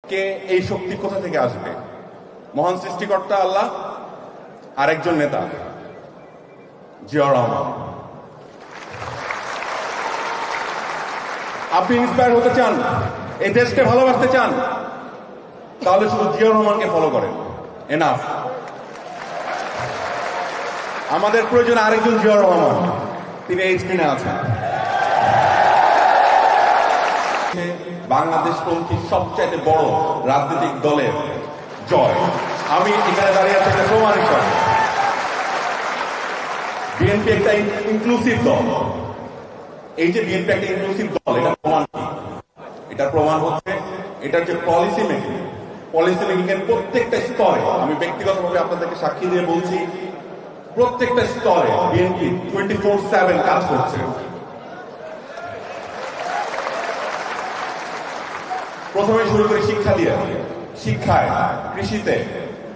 কে এই শক্তি কোথা থেকে আসবে? মহান সৃষ্টিকর্তা আল্লাহ, আরেকজন নেতা জিয়াউর রহমান। আপনি ইন্সপায়ার হতে চান, এই দেশকে ভালোবাসতে চান, তাহলে শুধু জিয়াউর রহমানকে ফলো করেন, এনাফ। আমাদের প্রয়োজন আরেকজন জিয়াউর রহমান, তিনি এই স্ক্রিনে আছেন। বাংলাদেশপন্থী সবচাইতে বড় রাজনৈতিক দলের জয়। আমি এখানে দাঁড়িয়ে আছি একটা প্রমাণ হিসাবে। বিএনপি একটা ইনক্লুসিভ দল। এই যে বিএনপি একটা ইনক্লুসিভ দল, এটা প্রমাণ কি? এটার প্রমাণ হচ্ছে এটার যে পলিসি মেকিং এর প্রত্যেকটা স্তরে, আমি ব্যক্তিগতভাবে আপনাদেরকে সাক্ষী দিয়ে বলছি, প্রত্যেকটা স্তরে বিএনপি 24/7 কাজ করছে। প্রথমে শুরু করি শিক্ষা দিয়ে। শিক্ষায়, কৃষিতে,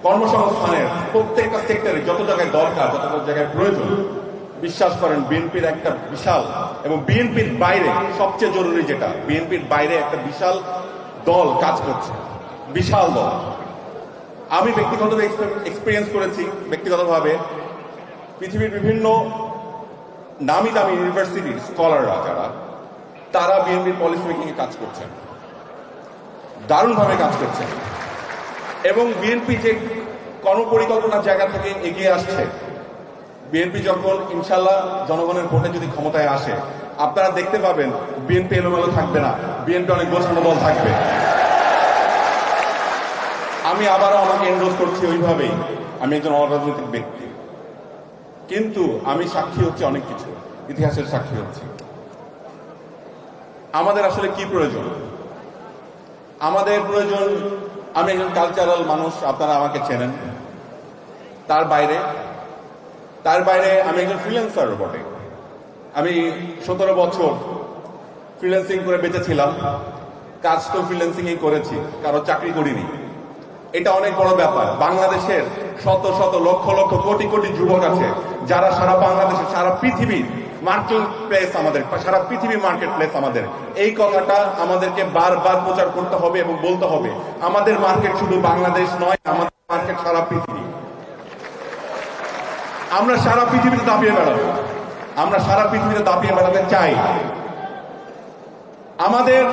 কর্মসংস্থানের প্রত্যেকটা সেক্টরে যত জায়গায় দরকার, যত জায়গায় প্রয়োজন, বিশ্বাস করেন বিএনপির একটা বিশাল, এবং বিএনপির বাইরে সবচেয়ে জরুরি যেটা, বিএনপির বাইরে একটা বিশাল দল কাজ করছে, বিশাল দল। আমি ব্যক্তিগতভাবে এক্সপিরিয়েন্স করেছি, ব্যক্তিগতভাবে পৃথিবীর বিভিন্ন নামি দামি ইউনিভার্সিটির স্কলাররা যারা, তারা বিএনপির পলিসি মেকিং এ কাজ করছেন, দারুণভাবে কাজ করছেন। এবং বিএনপি যে কর্মপরিকল্পনার জায়গা থেকে এগিয়ে আসছে, বিএনপি যখন ইনশাল্লাহ জনগণের ভোটে যদি ক্ষমতায় আসে, আপনারা দেখতে পাবেন বিএনপি এলোমেলো থাকবে না, বিএনপি অনেক গোছানো দল থাকবে। আমি আবারও আমাকে এনরোল করছি ওইভাবেই, আমি একজন অরাজনৈতিক ব্যক্তি, কিন্তু আমি সাক্ষী হচ্ছি অনেক কিছু, ইতিহাসের সাক্ষী হচ্ছি। আমাদের আসলে কি প্রয়োজন? আমাদের প্রয়োজন, আমি একজন কালচারাল মানুষ, আপনারা আমাকে চেনেন। তার বাইরে আমি একজন ফ্রিল্যান্সার বটে। আমি 17 বছর ফ্রিল্যান্সিং করে বেঁচেছিলাম। কাজ তো ফ্রিল্যান্সিং করেছি, কারো চাকরি করিনি। এটা অনেক বড় ব্যাপার। বাংলাদেশের শত শত লক্ষ লক্ষ কোটি কোটি যুবক আছে যারা সারা বাংলাদেশে, সারা পৃথিবীর মার্কেট প্লেস আমাদের, সারা পৃথিবীর মার্কেট প্লেস আমাদের। এই কথাটা আমাদেরকে বারবার প্রচার করতে হবে এবং বলতে হবে, আমাদের মার্কেট শুধু বাংলাদেশ নয়, আমাদের মার্কেট সারা পৃথিবী। আমরা সারা পৃথিবীতে দাপিয়ে বেড়াবো, আমরা সারা পৃথিবীতে দাপিয়ে বেড়াতে চাই। আমাদের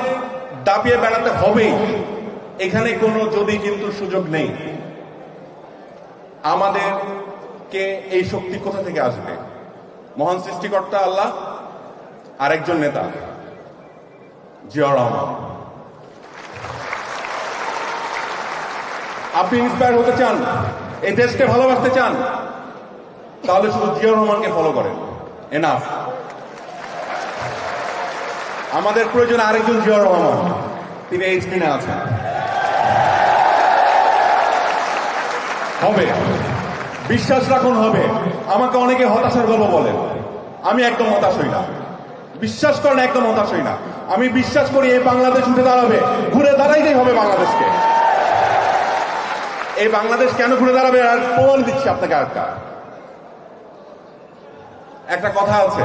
দাপিয়ে বেড়াতে হবেই, এখানে কোনো যদি কিন্তু সুযোগ নেই। আমাদেরকে এই শক্তি কোথা থেকে আসবে? মহান সৃষ্টিকর্তা আল্লাহ, আরেকজন নেতা জিয়াউর রহমান। আপনি ইন্সপায়ার হতে চান, এই দেশকে ভালোবাসতে চান, তাহলে শুধু জিয়াউর রহমানকে ফলো করেন, এনাফ। আমাদের প্রয়োজন আরেকজন জিয়াউর রহমান, তিনি এই স্ক্রিনে আছেন। হবে, বিশ্বাস রাখুন হবে। আমাকে অনেকে হতাশার গল্প বলেন, আমি একদম হতাশ হই না। বিশ্বাস করেন, একদম হতাশ হই না। আমি বিশ্বাস করি এই বাংলাদেশ উঠে দাঁড়াবে, ঘুরে দাঁড়াইতেই হবে বাংলাদেশকে। এই বাংলাদেশ কেন ঘুরে দাঁড়াবে আর প্রমাণ দিচ্ছি আপনাকে। একটা কথা আছে,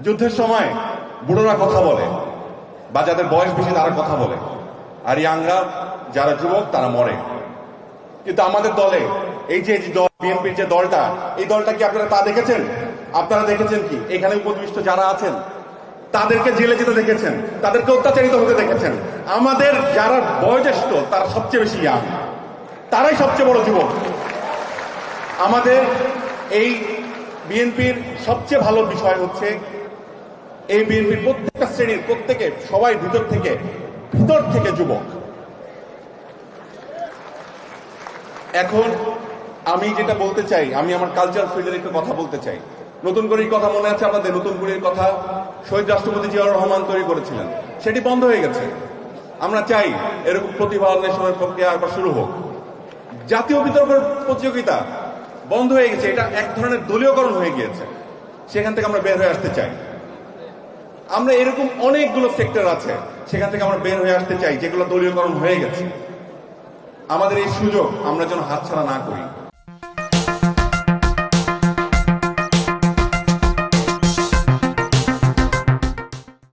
যুদ্ধের সময় বুড়োরা কথা বলে, বা যাদের বয়স বেশি তারা কথা বলে, আর ইয়াংরা যারা যুবক তারা মরে। কিন্তু আমাদের দলে এই যে দল, বিএনপির যে দলটা, এই দলটা কি আপনারা তা দেখেছেন? আপনারা দেখেছেন কি এখানে উপবিষ্ট যারা আছেন তাদেরকে জেলে যেতে দেখেছেন, তাদেরকে অত্যাচারিত হতে দেখেছেন। আমাদের যারা বয়োজ্যেষ্ঠ তারা সবচেয়ে বেশি ইয়াং, তারাই সবচেয়ে বড় যুবক। আমাদের এই বিএনপির সবচেয়ে ভালো বিষয় হচ্ছে, এই বিএনপির প্রত্যেকটা শ্রেণীর প্রত্যেকে, সবাই ভিতর থেকে যুবক। এখন আমি যেটা বলতে চাই, আমি আমার কালচার ফিল্ডের একটু কথা বলতে চাই। নতুন করির কথা মনে আছে আপনাদের? নতুন করির কথা শহীদ রাষ্ট্রপতি জিয়াউর রহমান তৈরি করেছিলেন, সেটি বন্ধ হয়ে গেছে। আমরা চাই এরকম প্রতিভা অন্বেষণের প্রক্রিয়া আবার শুরু হোক। জাতীয় বিতর্ক প্রতিযোগিতা বন্ধ হয়ে গেছে, এটা এক ধরনের দলীয়করণ হয়ে গিয়েছে, সেখান থেকে আমরা বের হয়ে আসতে চাই। আমরা এরকম অনেকগুলো সেক্টর আছে, সেখান থেকে আমরা বের হয়ে আসতে চাই যেগুলো দলীয়করণ হয়ে গেছে। আমাদের এই সুযোগ আমরা যেন হাতছাড়া না করি।